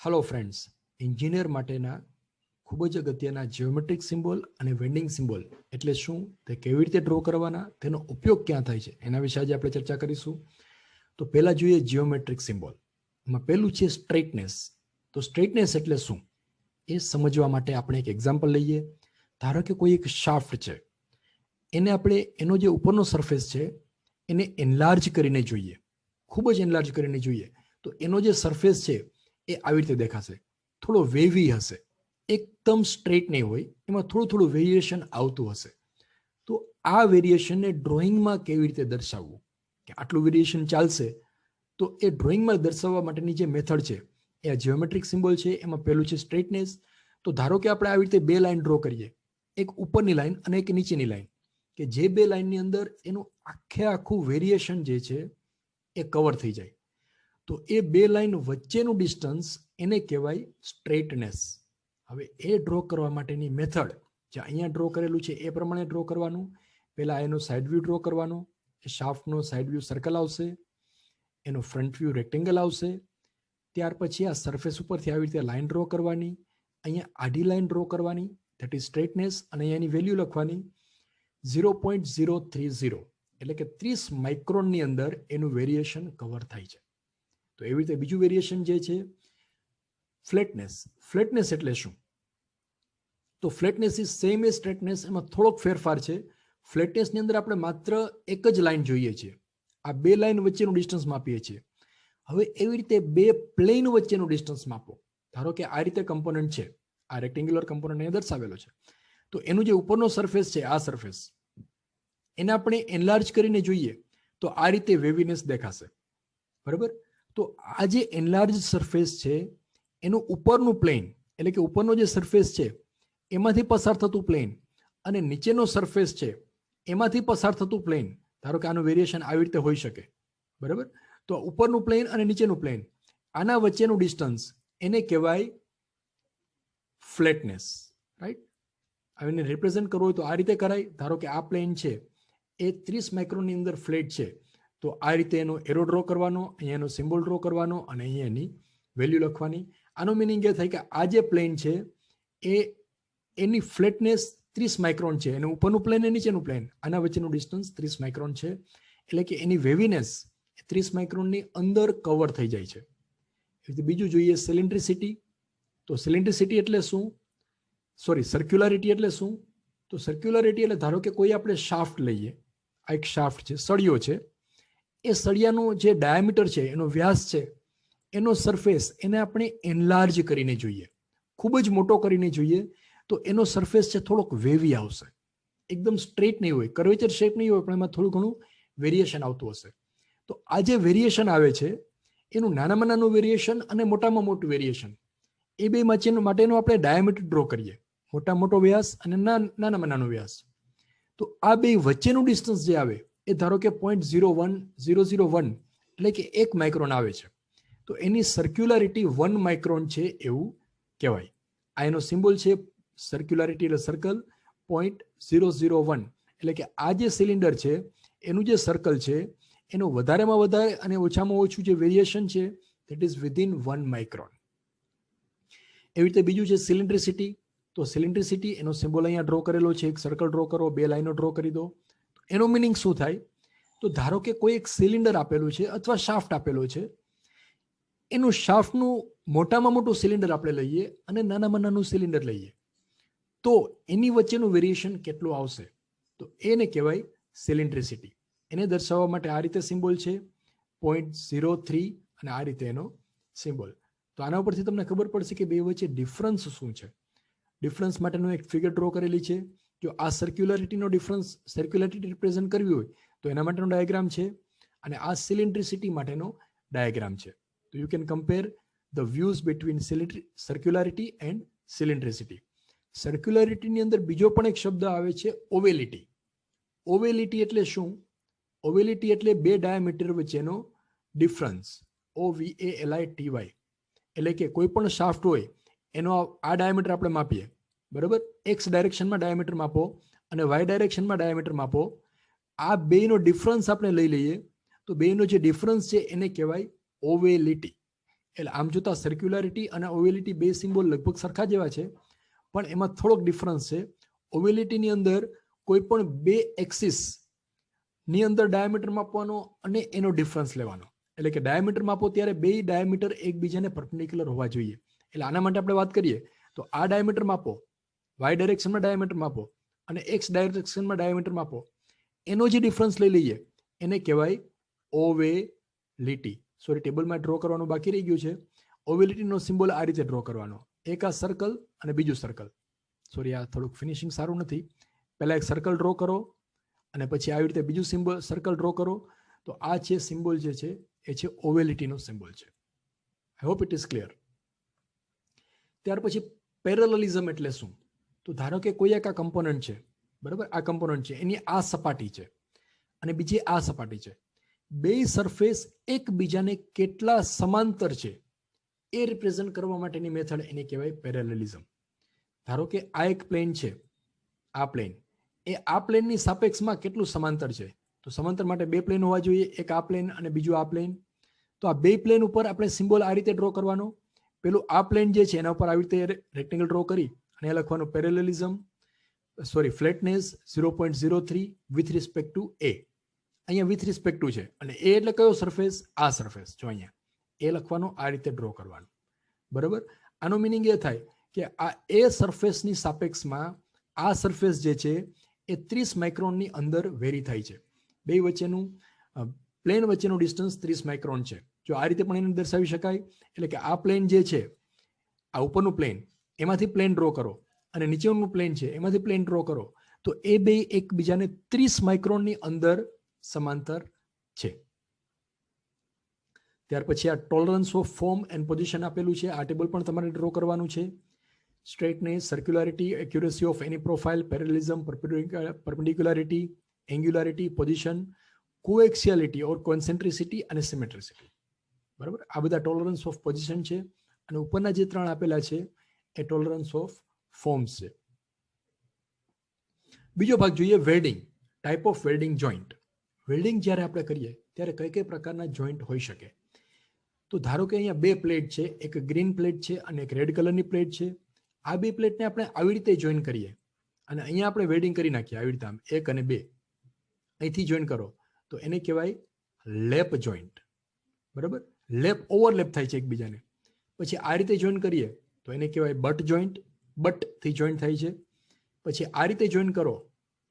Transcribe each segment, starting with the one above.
Hello friends, engineer માટેના ખૂબ જ અગત્યના જીઓમેટ્રિક સિમ્બોલ અને વેન્ડિંગ સિમ્બોલ એટલે શું, તે કેવી રીતે ડ્રો કરવાના, તેનો ઉપયોગ ક્યાં થાય છે, એના વિશે આજે આપણે ચર્ચા કરીશું. તો પહેલા જોઈએ જીઓમેટ્રિક સિમ્બોલ. એમાં પહેલું છે સ્ટ્રેટનેસ. તો સ્ટ્રેટનેસ એટલે શું એ સમજવા માટે આપણે એક એક્ઝામ્પલ લઈએ. ધારો કે કોઈ એક શાફ્ટ છે, એને આપણે એનો જે ઉપરનો સરફેસ છે એને એનલાર્જ કરીને જોઈએ, ખૂબ જ એનલાર્જ કરીને જોઈએ, તો એનો જે સરફેસ છે એ આવી રીતે દેખાશે, થોડો વેવી હશે, એકદમ સ્ટ્રેટ નહીં હોય, એમાં થોડું થોડું વેરિએશન આવતું હશે. તો આ વેરિએશનને ડ્રોઈંગમાં કેવી રીતે દર્શાવવું, કે આટલું વેરિએશન ચાલશે, તો એ ડ્રોઈંગમાં દર્શાવવા માટેની જે મેથડ છે એ આ જીઓમેટ્રિક સિમ્બોલ છે. એમાં પહેલું છે સ્ટ્રેટનેસ. તો ધારો કે આપણે આવી રીતે બે લાઈન ડ્રો કરીએ, એક ઉપરની લાઈન અને એક નીચેની લાઈન, કે જે બે લાઈનની અંદર એનું આખું વેરિએશન જે છે એ કવર થઈ જાય, તો એ બે લાઈન વચ્ચેનું ડિસ્ટન્સ એને કહેવાય સ્ટ્રેટનેસ. હવે એ ડ્રો કરવા માટેની મેથડ જે અહીંયા ડ્રો કરેલું છે એ પ્રમાણે ડ્રો કરવાનું. પહેલા એનો સાઇડ વ્યૂ ડ્રો કરવાનો, એ શાફ્ટનો સાઇડ વ્યૂ સર્કલ આવશે, એનો ફ્રન્ટ વ્યૂ રેક્ટેંગલ આવશે. ત્યાર પછી આ સરફેસ ઉપરથી આવી રીતે લાઈન ડ્રો કરવાની, અહીંયા આડી લાઈન ડ્રો કરવાની, ધેટ ઇઝ સ્ટ્રેટનેસ, અને અહીંયાની વેલ્યુ લખવાની 0.030, એટલે કે 30 માઇક્રોનની અંદર એનું વેરિએશન કવર થાય છે. તો એવી રીતે બીજું વેરિએશન જે છે ફ્લેટનેસ. ફ્લેટનેસ એટલે શું? તો flatness is same a straightness, એમાં થોડોક ફેરફાર છે. ફ્લેટનેસની અંદર આપણે માત્ર એક જ લાઈન જોઈએ છીએ, આ બે લાઈન વચ્ચેનું ડિસ્ટન્સ માપીએ છીએ. હવે એવી રીતે બે પ્લેન વચ્ચેનું ડિસ્ટન્સ માપો. ધારો કે આ રીતે કમ્પોનન્ટ છે, આ રેક્ટેન્ગ્યુલર કમ્પોનન્ટ અહીંયા દર્શાવેલો છે, તો એનું જે ઉપરનો સરફેસ છે, આ સરફેસ, એને આપણે એનલાર્જ કરીને જોઈએ તો આ રીતે વેવીનેસ દેખાશે, બરાબર? તો આ જે એનલાર્જ સરફેસ છે એનું ઉપરનું પ્લેન, એટલે કે ઉપરનો જે સરફેસ છે એમાંથી પસાર થતું પ્લેન, અને નીચેનો સરફેસ છે એમાંથી પસાર થતું પ્લેન, ધારો કે આનું વેરિએશન આવી રીતે હોઈ શકે, બરાબર? તો ઉપરનું પ્લેન અને નીચેનું પ્લેન, આના વચ્ચેનું ડિસ્ટન્સ એને કહેવાય ફ્લેટનેસ, રાઈટ? આને રિપ્રેઝન્ટ કરવું હોય તો આ રીતે કરાય. ધારો કે આ પ્લેન છે એ 30 માઇક્રોનની અંદર ફ્લેટ છે, તો આ રીતે એનો એરો ડ્રો કરવાનો, અહીંયા એનો સિમ્બોલ ડ્રો કરવાનો, અને અહીંયા એની વેલ્યુ લખવાની. આનો મિનિંગ એ થાય કે આ જે પ્લેન છે એ એની ફ્લેટનેસ 30 માઇક્રોન છે, એનું ઉપરનું પ્લેન અને નીચેનું પ્લેન, આના વચ્ચેનું ડિસ્ટન્સ 30 માઇક્રોન છે, એટલે કે એની વેવીનેસ 30 માઇક્રોનની અંદર કવર થઈ જાય છે. બીજું જોઈએ સિલિન્ડ્રિસિટી. તો સિલિન્ડ્રિસિટી એટલે શું? સર્ક્યુલારિટી એટલે શું? તો સર્ક્યુલારિટી એટલે ધારો કે કોઈ આપણે શાફ્ટ લઈએ, આ એક શાફ્ટ છે, સળિયો છે, એ સળિયાનો જે ડાયામીટર છે, એનો વ્યાસ છે, એનો સરફેસ એને આપણે એનલાર્જ કરીને જોઈએ, ખૂબ જ મોટો કરીને જોઈએ, તો એનો સરફેસ છે થોડોક વેવી આવશે, એકદમ સ્ટ્રેટ નહીં હોય, કર્વેચર શેપ નહીં હોય, પણ એમાં થોડું ઘણું વેરિએશન આવતું હશે. તો આ જે વેરિએશન આવે છે એનું નાનામાં નાનું વેરિએશન અને મોટામાં મોટું વેરિએશન, એ બે માટેનો આપણે ડાયામીટર ડ્રો કરીએ, મોટા મોટો વ્યાસ અને નાનામાં નાનો વ્યાસ. તો આ બે વચ્ચેનું ડિસ્ટન્સ જે આવે એ ધારો કે 0.01001, એટલે કે 1 માઇક્રોન આવે છે, તો એની સર્ક્યુલારિટી 1 માઇક્રોન છે એવું કહેવાય. આ એનો સિમ્બોલ છે, સર્ક્યુલારિટી એટલે સર્કલ 0.001, એટલે કે આ જે સિલિન્ડર છે એનું જે સર્કલ છે એનું વધારેમાં વધારે અને ઓછામાં ઓછું જે વેરિએશન છે દેટ ઇઝ વિધિન 1 માઇક્રોન. એવી રીતે બીજું છે સિલિન્ડ્રિસિટી. તો સિલિન્ડ્રિસિટી એનો સિમ્બોલ અહીંયા ડ્રો કરેલો છે, એક સર્કલ ડ્રો કરો, બે લાઈનો ડ્રો કરી દો. એનો મિનિંગ શું થાય? તો ધારો કે કોઈ એક સિલિન્ડર આપેલું છે અથવા શાફ્ટ આપેલો છે, એનું શાફ્ટનું મોટામાં મોટું સિલિન્ડર આપણે લઈએ અને નાનામાં નાનું સિલિન્ડર લઈએ, તો એની વચ્ચેનું વેરિએશન કેટલું આવશે? તો એને કહેવાય સિલિન્ડ્રિસિટી. એને દર્શાવવા માટે આ રીતે સિમ્બોલ છે 0.03, અને આ રીતે એનો સિમ્બોલ. તો આના ઉપરથી તમને ખબર પડશે કે બે વચ્ચે ડિફરન્સ શું છે. ડિફરન્સ માટેનું એક ફિગર ડ્રો કરેલી છે. જો આ સર્ક્યુલારિટીનો ડિફરન્સ, સર્ક્યુલારિટી રિપ્રેઝન્ટ કરવી હોય તો એના માટેનો ડાયાગ્રામ છે, અને આ સિલિન્ડ્રિસિટી માટેનો ડાયાગ્રામ છે. તો you can compare the views between circularity and cylindricity. સર્ક્યુલારિટીની અંદર બીજો પણ એક શબ્દ આવે છે ઓવેલિટી. ઓવેલિટી એટલે શું? ઓવેલિટી એટલે બે ડાયામીટર વચ્ચેનો ડિફરન્સ, OVALITY, એટલે કે કોઈ પણ શાફ્ટ હોય એનો આ ડાયામીટર આપણે માપીએ, બરાબર? એક્સ ડાયરેક્શનમાં ડાયામીટર માપો અને વાય ડાયરેક્શનમાં ડાયામીટર માપો. આ બેનો ડિફરન્સ આપણે લઈ લઈએ તો બેનો જે ડિફરન્સ છે એને કહેવાય ઓવેલિટી. એટલે આમ જોતા સર્ક્યુલારિટી અને ઓવેલિટી બે સિમ્બોલ લગભગ સરખા જેવા છે, પણ એમાં થોડોક ડિફરન્સ છે. ઓવેલિટીની અંદર કોઈ પણ બે એક્સિસ ની અંદર ડાયામીટર માપવાનો અને એનો ડિફરન્સ લેવાનો. એટલે કે ડાયામીટર માપો ત્યારે બે ડાયામીટર એકબીજાને પરપેન્ડિક્યુલર હોવા જોઈએ. એટલે આના માટે આપણે વાત કરીએ તો આ ડાયામીટર માપો, વાય ડાયરેક્શનમાં ડાયામીટર માપો અને એક્સ ડાયરેક્શનમાં ડાયામીટર માપો, એનો જે ડિફરન્સ લઈ લઈએ એને કહેવાય ઓવેલિટી. સોરી, ટેબલમાં ડ્રો કરવાનું બાકી રહી ગયું છે. ઓવેલિટીનો સિમ્બોલ આ રીતે ડ્રો કરવાનો, એક આ સર્કલ અને બીજું સર્કલ. સોરી, આ થોડુંક ફિનિશિંગ સારું નથી. પહેલા એક સર્કલ ડ્રો કરો અને પછી આવી રીતે બીજું સિમ્બોલ સર્કલ ડ્રો કરો. તો આ છે સિમ્બોલ જે છે એ છે ઓવેલિટીનો સિમ્બોલ છે. I hope it is clear. ત્યાર પછી પેરેલલિઝમ એટલે શું? તો ધારો કે કોઈ એક આ કમ્પોનન્ટ છે, બરાબર, આ કમ્પોનન્ટ છે, એની આ સપાટી છે અને બીજી આ સપાટી છે. બે સરફેસ એકબીજાને કેટલા સમાંતર છે એ રિપ્રેઝન્ટ કરવા માટેની મેથડ એને કહેવાય પેરેલલિઝમ. ધારો કે આ એક પ્લેન છે, આ પ્લેન એ આ પ્લેનની સાપેક્ષમાં કેટલું સમાંતર છે? તો સમાંતર માટે બે પ્લેન હોવા જોઈએ, એક આ પ્લેન અને બીજું આ પ્લેન. તો આ બે પ્લેન ઉપર આપણે સિમ્બોલ આ રીતે ડ્રો કરવાનો. પેલું આ પ્લેન જે છે એના ઉપર આવી રીતે રેક્ટેંગલ ડ્રો કરી અને લખવાનું parallelism, sorry, flatness 0.03 with respect to A. અહીંયા વિથ રિસ્પેક્ટ ટુ છે અને એ એટલે કયો સરફેસ? આ સરફેસ. જો અહીંયા એ લખવાનો, આ રીતે ડ્રો કરવાનું, બરાબર. આનો મિનિંગ એ થાય કે આ એ સરફેસની સાપેક્ષમાં આ સરફેસ જે છે એ 30 માઇક્રોનની અંદર વેરી થાય છે. બે વચ્ચેનું પ્લેન વચ્ચેનું ડિસ્ટન્સ 30 માઇક્રોન છે. જો આ રીતે પણ એને દર્શાવી શકાય. એટલે કે આ પ્લેન જે છે, આ ઉપરનું પ્લેન, એમાંથી પ્લેન ડ્રો કરો અને નીચેનું પ્લેન છે એમાંથી પ્લેન ડ્રો કરો, તો એ બે એકબીજાને 30 માઇક્રોનની અંદર સમાંતર છે. ત્યાર પછી આ tolerance of form and position આપેલું છે. આ ટેબલ પણ તમારે ડ્રો કરવાનું છે. Straightness, circularity, accuracy of any profile, parallelism, perpendicularity, angularity, position, coaxiality or concentricity અને સિમેટ્રિસિટી. બરાબર, આ બધા ટોલરન્સ ઓફ પોઝિશન છે. અને ઉપરના જે ત્રણ આપેલા છે એ ટોલરન્સ ઓફ ફોર્મ્સ છે. બીજો ભાગ જોઈએ, welding, type of welding joint. Welding જ્યારે આપણે કરીએ ત્યારે કઈ કઈ પ્રકારના જોઈન્ટ હોઈ શકે? તો ધારો કે અહીંયા બે પ્લેટ છે, એક ગ્રીન પ્લેટ છે અને એક રેડ કલરની પ્લેટ છે. આ બે પ્લેટને આપણે આવી રીતે જોઈન કરીએ અને અહીંયા આપણે વેલ્ડિંગ કરી નાખીએ આવી રીતે, આમ એક અને બે અહીંથી જોઈન કરો તો એને કહેવાય લેપ જોઈન્ટ. બરાબર, લેપ, ઓવરલેપ થાય છે એકબીજાને. પછી આ રીતે જોઈન કરીએ તો એને કહેવાય બટ જોઈન્ટ, બટથી જોઈન્ટ થાય છે. પછી આ રીતે જોઈન કરો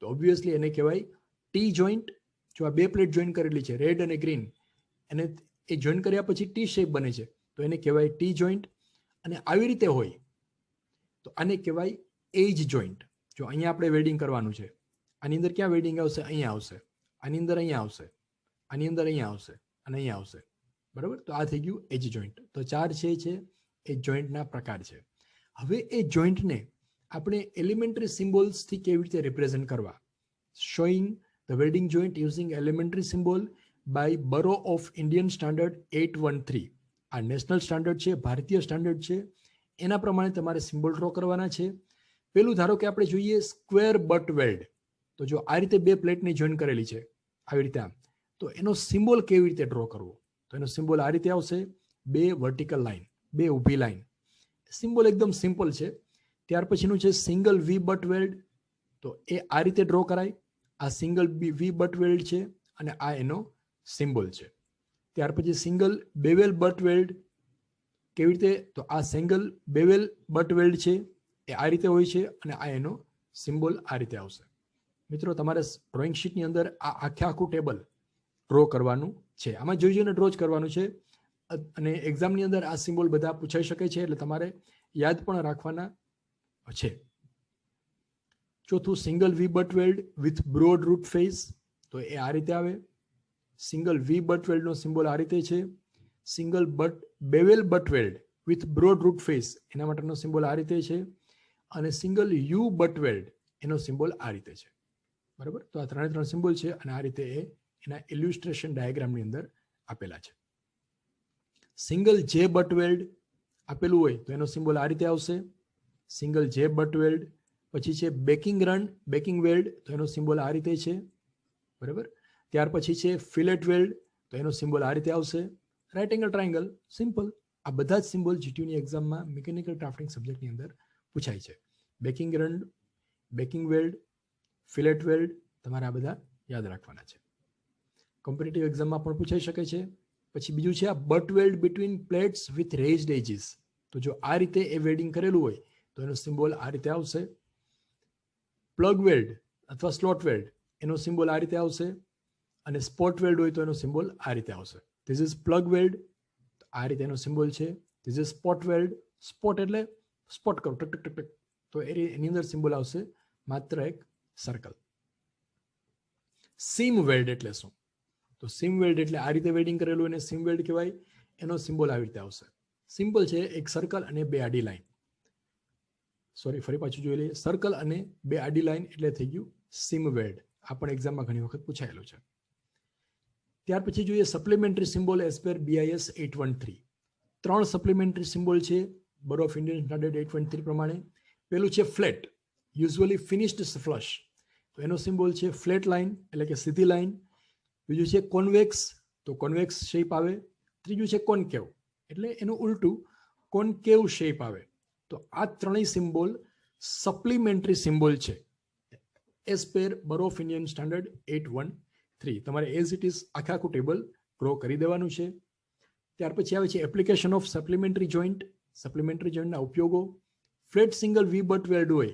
તો ઓબ્વિયસલી એને કહેવાય ટી જોઈન્ટ. જો આ બે પ્લેટ જોઈન કરેલી છે, રેડ અને ગ્રીન, એને એ જોઈન કર્યા પછી ટી શેપ બને છે તો એને કહેવાય ટી જોઈન્ટ. અને આવી રીતે હોય તો આને કહેવાય એજ જોઈન્ટ. જો અહીંયા આપણે વેલ્ડિંગ કરવાનું છે, આની અંદર ક્યાં વેલ્ડિંગ આવશે? અહીંયા આવશે, આની અંદર અહીંયા આવશે, આની અંદર અહીંયા આવશે અને અહીંયા આવશે. બરાબર, તો આ થઈ ગયું એજ જોઈન્ટ. તો ચાર છે એ જોઈન્ટના પ્રકાર છે. હવે એ જોઈન્ટને આપણે એલિમેન્ટરી સિમ્બોલ્સથી કેવી રીતે રિપ્રેઝન્ટ કરવા? Showing the welding joint using elementary symbol by bureau of Indian standard 813. આ નેશનલ સ્ટાન્ડર્ડ છે, ભારતીય સ્ટાન્ડર્ડ છે. એના પ્રમાણે તમારે સિમ્બોલ ડ્રો કરવાના છે. પેલું ધારો કે આપણે જોઈએ સ્ક્વેર બટ વેલ્ડ. તો જો આ રીતે બે પ્લેટને જોઈન કરેલી છે આવી રીતે આમ, તો એનો સિમ્બોલ કેવી રીતે ડ્રો કરવો? તો એનો સિમ્બોલ આ રીતે આવશે, બે વર્ટિકલ લાઈન, બે ઊભી લાઈન. સિમ્બોલ એકદમ સિમ્પલ છે. ત્યાર પછીનું છે સિંગલ વી બટ વેલ્ડ. તો એ આ રીતે ડ્રો કરાય. આ સિંગલ વી બટ વેલ્ડ છે અને આ એનો સિમ્બોલ છે. ત્યાર પછી સિંગલ બેવેલ બટ વેલ્ડ. કેવી રીતે? તો આ સિંગલ બેવેલ બટ વેલ્ડ છે એ આ રીતે હોય છે અને આ એનો સિમ્બોલ આ રીતે આવશે. મિત્રો, તમારે ડ્રોઈંગ શીટની અંદર આ આખું ટેબલ ડ્રો કરવાનું છે. આમાં જોઈને ડ્રો જ કરવાનું છે અને એક્ઝામની અંદર આ સિમ્બોલ બધા પૂછાઈ શકે છે એટલે તમારે યાદ પણ રાખવાના છે. ચોથું single V butt weld with broad root face. તો એ આ રીતે આવે. સિંગલ વી બટ વેલ્ડનો સિમ્બોલ આ રીતે છે. Single bevel butt weld with broad root face, એના માટેનો સિમ્બોલ આ રીતે છે. અને સિંગલ યુ બટ વેલ્ડ, એનો સિમ્બોલ આ રીતે છે. બરાબર, તો આ ત્રણ સિમ્બોલ છે અને આ રીતે એના ઇલ્યુસ્ટ્રેશન ડાયાગ્રામની અંદર આપેલા છે. સિંગલ જે બટ વેલ્ડ આપેલું હોય તો એનો સિમ્બોલ આ રીતે આવશે, સિંગલ જે બટ વેલ્ડ. પછી છે બેકિંગ રન, બેકિંગ વેલ્ડ, તો એનો સિમ્બોલ આ રીતે છે. બરાબર, ત્યાર પછી છે ફિલેટ વેલ્ડ, તો એનો સિમ્બોલ આ રીતે આવશે. Right angle triangle, simple. આ બધા જ સિમ્બોલ જીટીયુની એક્ઝામમાં મિકેનિકલ ડ્રાફ્ટિંગ સબ્જેક્ટની અંદર પૂછાય છે. Backing run, backing weld, fillet weld, તમારે આ બધા યાદ રાખવાના છે. કોમ્પિટિટિવ એક્ઝામમાં પણ પૂછાઈ શકે છે. પછી બીજું છે આ butt weld between plates with raised edges. તો જો આ રીતે એ વેલ્ડિંગ કરેલું હોય તો એનો સિમ્બોલ આ રીતે આવશે. પ્લગ વેલ્ડ અથવા સ્લોટ વેલ્ડ એનો સિમ્બોલ આ રીતે આવશે. અને સ્પોટ વેલ્ડ હોય તો એનો સિમ્બોલ આ રીતે આવશે. ધીસ ઇઝ પ્લગ વેલ્ડ, આ રીતે એનો સિમ્બોલ છે. This is spot weld, spot એટલે સ્પોટ કરો ટક ટક ટક ટક, તો એની અંદર સિમ્બોલ આવશે માત્ર એક સર્કલ. સીમ વેલ્ડ એટલે શું? તો સીમ વેલ્ડ એટલે આ રીતે વેલ્ડિંગ કરેલું એને સીમ વેલ્ડ કહેવાય. એનો સિમ્બોલ આવી રીતે આવશે. સિમ્પલ છે, એક સર્કલ અને બે આડી લાઈન. સોરી, ફરી પાછું જોઈ લઈએ. સર્કલ અને બે આડી લાઈન એટલે થઈ ગયું સીમ વેલ્ડ. આ પણ એક્ઝામમાં ઘણી વખત પૂછાયેલું છે. ત્યાર પછી જોઈએ supplementary symbol as per BIS 813. 3 supplementary symbol છે બોર્ડ ઓફ ઇન્ડિયન સ્ટાન્ડર્ડ 813 પ્રમાણે. પેલું છે ફ્લેટ, યુઝ્યુઅલી ફિનિશ્ડ ફ્લશ, તો એનો સિમ્બોલ છે ફ્લેટ લાઇન એટલે કે સીધી લાઇન. બીજું છે કોન્વેક્સ, તો કોન્વેક્સ શેપ આવે. ત્રીજું છે કોન્કેવ એટલે એનું ઉલટું કોન્કેવ શેપ આવે. તો આ ત્રણેય સિમ્બોલ સપ્લિમેન્ટરી સિમ્બોલ છે as per board of Indian standard 813. તમારે એઝ ઇટ ઇઝ આખું ટેબલ ડ્રો કરી દેવાનું છે. ત્યાર પછી આવે છે application of supplementary joint. Supplementary જોઈન્ટના ઉપયોગો. Flat single V butt weld હોય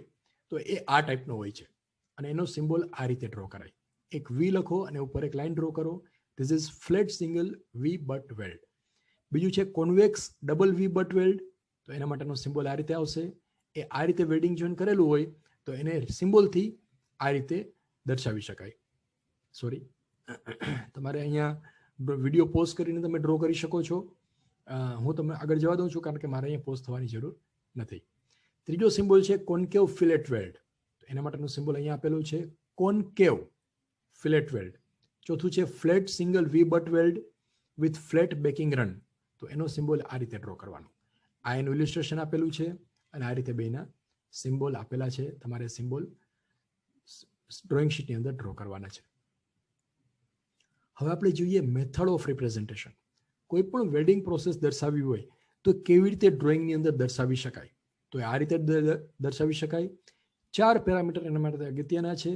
તો એ આ ટાઈપનો હોય છે અને એનો સિમ્બોલ આ રીતે ડ્રો કરાય. એક વી લખો અને ઉપર એક લાઇન ડ્રો કરો. This is flat single V butt weld. બીજું છે convex double V butt weld, તો એના માટેનો સિમ્બોલ આ રીતે આવશે. એ આ રીતે વેલ્ડિંગ જોઈન કરેલું હોય તો એને સિમ્બોલથી આ રીતે દર્શાવી શકાય. સોરી, તમારે અહીંયા વિડીયો પોઝ કરીને તમે ડ્રો કરી શકો છો. હું તમને આગળ જવા દઉં છું કારણ કે મારે અહીંયા પોઝ થવાની જરૂર નથી. ત્રીજો સિમ્બોલ છે કોન્કેવ ફિલેટ વેલ્ડ, તો એના માટેનું સિમ્બોલ અહીંયા આપેલું છે કોન્કેવ ફિલેટ વેલ્ડ. ચોથું છે flat single V butt weld with flat backing run, તો એનો સિમ્બોલ આ રીતે ડ્રો કરવાનો. આ એનું ઇલિસ્ટ્રેશન આપેલું છે અને આ રીતે બેના સિમ્બોલ આપેલા છે. તમારે સિમ્બોલ ડ્રોઈંગ શીટની અંદર ડ્રો કરવાના છે. હવે આપણે જોઈએ મેથડ ઓફ રિપ્રેઝન્ટેશન. કોઈ પણ વેલ્ડિંગ પ્રોસેસ દર્શાવવી હોય તો કેવી રીતે ડ્રોઈંગની અંદર દર્શાવી શકાય? તો આ રીતે દર્શાવી શકાય. 4 પેરામીટર એના માટે અગત્યના છે.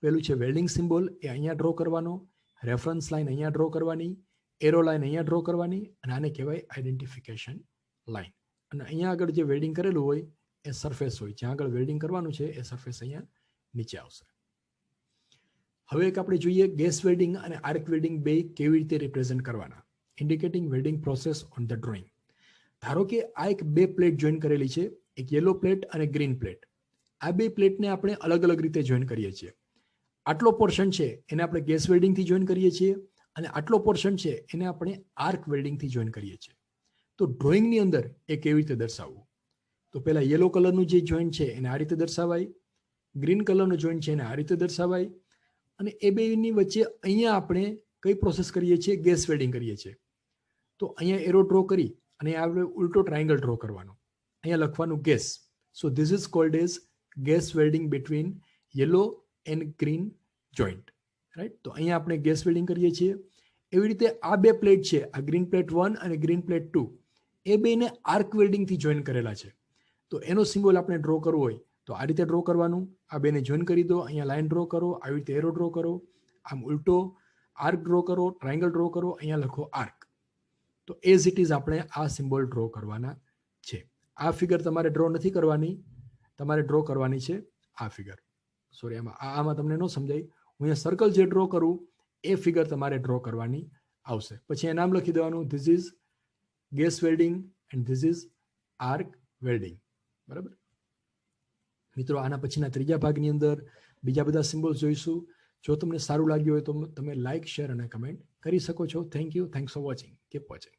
પહેલું છે વેલ્ડિંગ સિમ્બોલ, એ અહીંયા ડ્રો કરવાનો. રેફરન્સ લાઇન અહીંયા ડ્રો કરવાની. એરો લાઇન અહીંયા ડ્રો કરવાની અને આને કહેવાય આઈડેન્ટિફિકેશન લાઇન. અને અહીંયા આગળ જે વેલ્ડિંગ કરેલું હોય એ સરફેસ હોય, જ્યાં આગળ વેલ્ડિંગ કરવાનું છે એ સરફેસ અહીંયા નીચે આવશે. હવે એક આપણે જોઈએ ગેસ વેલ્ડિંગ અને આર્ક વેલ્ડિંગ બે કેવી રીતે રિપ્રેઝન્ટ કરવાના. Indicating welding process on the drawing. ધારો કે આ એક બે પ્લેટ જોઈન કરેલી છે, એક યલો પ્લેટ અને ગ્રીન પ્લેટ. આ બે પ્લેટને આપણે અલગ અલગ રીતે જોઈન કરીએ છીએ. આટલો પોર્શન છે એને આપણે ગેસ વેલ્ડિંગથી જોઈન કરીએ છીએ અને આટલો પોર્શન છે એને આપણે આર્ક વેલ્ડિંગથી જોઈન કરીએ છીએ. તો ડ્રોઈંગની અંદર એ કેવી રીતે દર્શાવવું? તો પહેલા યલો કલરનું જે જોઈન્ટ છે એને આ રીતે દર્શાવાય, ગ્રીન કલરનું જોઈન્ટ છે એને આ રીતે દર્શાવાય અને એ બેની વચ્ચે અહીંયા આપણે કઈ પ્રોસેસ કરીએ છીએ? ગેસ વેલ્ડિંગ કરીએ છીએ. તો અહીંયા એરો ડ્રો કરી અને આપણે ઉલટો ટ્રાયંગલ ડ્રો કરવાનો. અહીંયા લખવાનું gas. So this is called as gas welding between yellow and green joint, right? તો અહીંયા આપણે ગેસ વેલ્ડિંગ કરીએ છીએ. એવી રીતે આ બે પ્લેટ છે, આ ગ્રીન પ્લેટ 1 અને ગ્રીન પ્લેટ 2, એ બેને આર્ક વેલ્ડિંગથી જોઈન કરેલા છે. તો એનો સિમ્બોલ આપણે ડ્રો કરવો હોય તો આ રીતે ડ્રો કરવાનું. આ બેને જોઈન કરી દો, અહીંયા લાઇન ડ્રો કરો, આવી રીતે એરો ડ્રો કરો, આમ ઉલટો આર્ક ડ્રો કરો, ટ્રાયંગલ ડ્રો કરો, અહીંયા લખો આર્ક. તો એઝ ઇટ ઇઝ આપણે આ સિમ્બોલ ડ્રો કરવાના છે. આ ફિગર તમારે ડ્રો નથી કરવાની, તમારે ડ્રો કરવાની છે આ ફિગર. સોરી, આમાં તમને ન સમજાય. હું અહીંયા સર્કલ જે ડ્રો કરું એ ફિગર તમારે ડ્રો કરવાની આવશે. પછી એ નામ લખી દેવાનું, this is gas welding and this is arc welding. બરાબર મિત્રો, આના પછીના ત્રીજા ભાગની અંદર બીજા બધા સિમ્બોલ્સ જોઈશું. જો તમને સારું લાગ્યું હોય તો તમે લાઇક, શેર અને કમેન્ટ કરી શકો છો. Thank you. Thanks for watching. Keep watching.